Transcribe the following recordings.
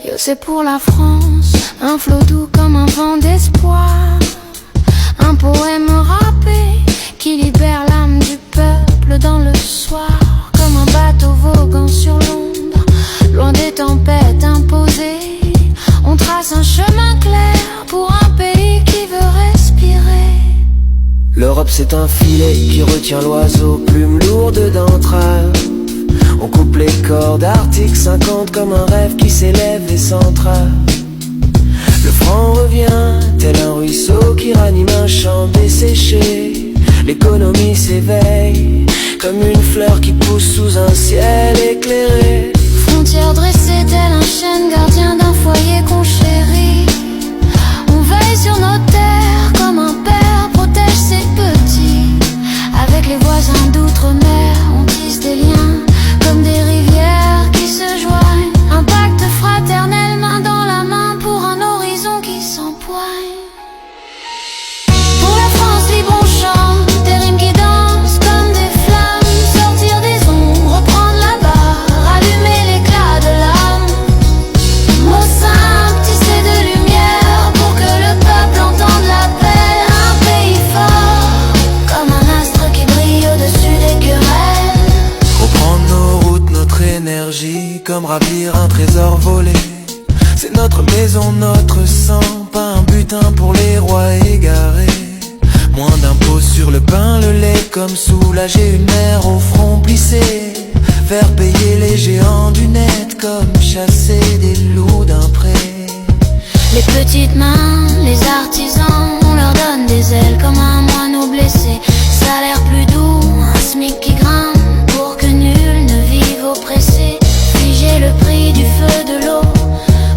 Yo, c'est pour la France, un flot doux comme un vent d'espoir, un poème râpé qui libère l'âme du peuple dans le soir. Comme un bateau voguant sur l'onde, loin des tempêtes imposées, on trace un chemin clair pour un pays qui veut respirer. L'Europe c'est un filet qui retient l'oiseau, plume lourde d'entraves. On coupe les cordes, article 50 comme un rêve qui s'élève et s'entrave. Le franc revient, tel un ruisseau qui ranime un champ desséché. L'économie s'éveille, comme une fleur qui pousse sous un ciel éclairé. Frontière dressée tel un chêne, gardien d'un foyer qu'on chérit. On veille sur nos terres comme un père protège ses petits. Avec les voisins d'outre-mer, on tisse des liens comme des rivières qui se joignent. Un pacte fraternel, main dans la main pour un horizon qui s'empoigne. Pour la France libre on chante des rimes qui dansent comme des flammes. Sortir des ombres, reprendre la barre, allumer l'éclat de l'âme. Mots simples, tissés de lumière pour que le peuple entende l'appel. Un pays fort, comme un astre qui brille au-dessus des querelles. Reprendre nos routes, notre énergie, comme ravir un trésor volé. C'est notre maison, notre sang, pas un butin pour les rois égarés. Moins d'impôts sur le pain, le lait, comme soulager une mère au front plissé. Faire payer les géants du net, comme chasser des loups d'un pré. Les petites mains, les artisans, on leur donne des ailes comme un moineau blessé. Salaire plus doux, un SMIC qui grimpe pour que nul ne vive oppressé. Figer le prix du feu, de l'eau,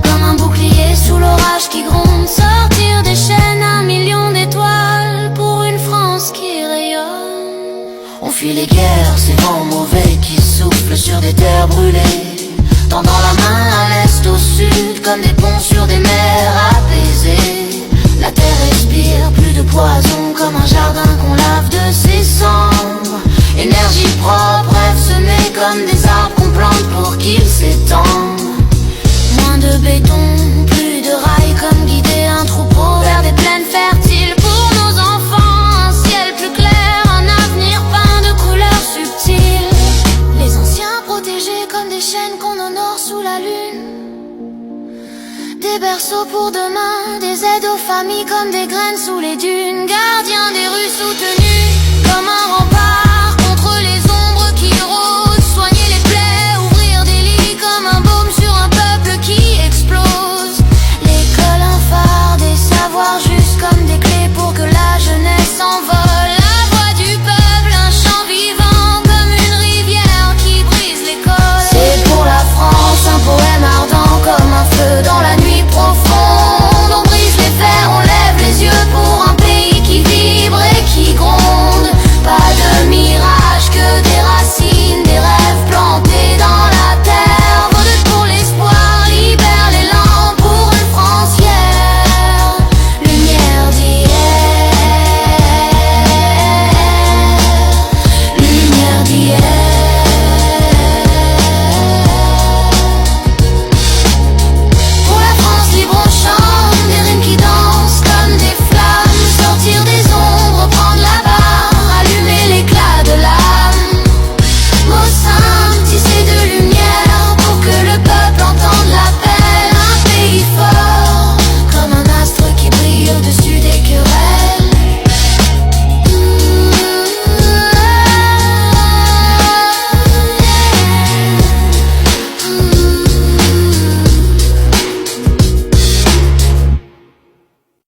comme un bouclier sous l'orage qui gronde. Sortir des chaînes, 1 million d'étoiles pour une France qui rayonne. On fuit les guerres, ces vents mauvais qui soufflent sur des terres brûlées. Tendant la main à l'est, au sud, comme des ponts sur des mers apaisées. La terre respire, plus de poison, comme un jardin qu'on lave de ses cendres. Énergie propre, rêves semés comme des arbres qu'on plante pour qu'ils s'étendent. Moins de béton, plus de rails, comme guider un troupeau vers des plaines fertiles pour nos enfants. Un ciel plus clair, un avenir peint de couleurs subtiles. Les anciens protégés comme des chaînes qu'on honore sous la lune. Des berceaux pour demain, des aides aux familles comme des graines sous les dunes. Gardiens des rues soutenus comme un rempart.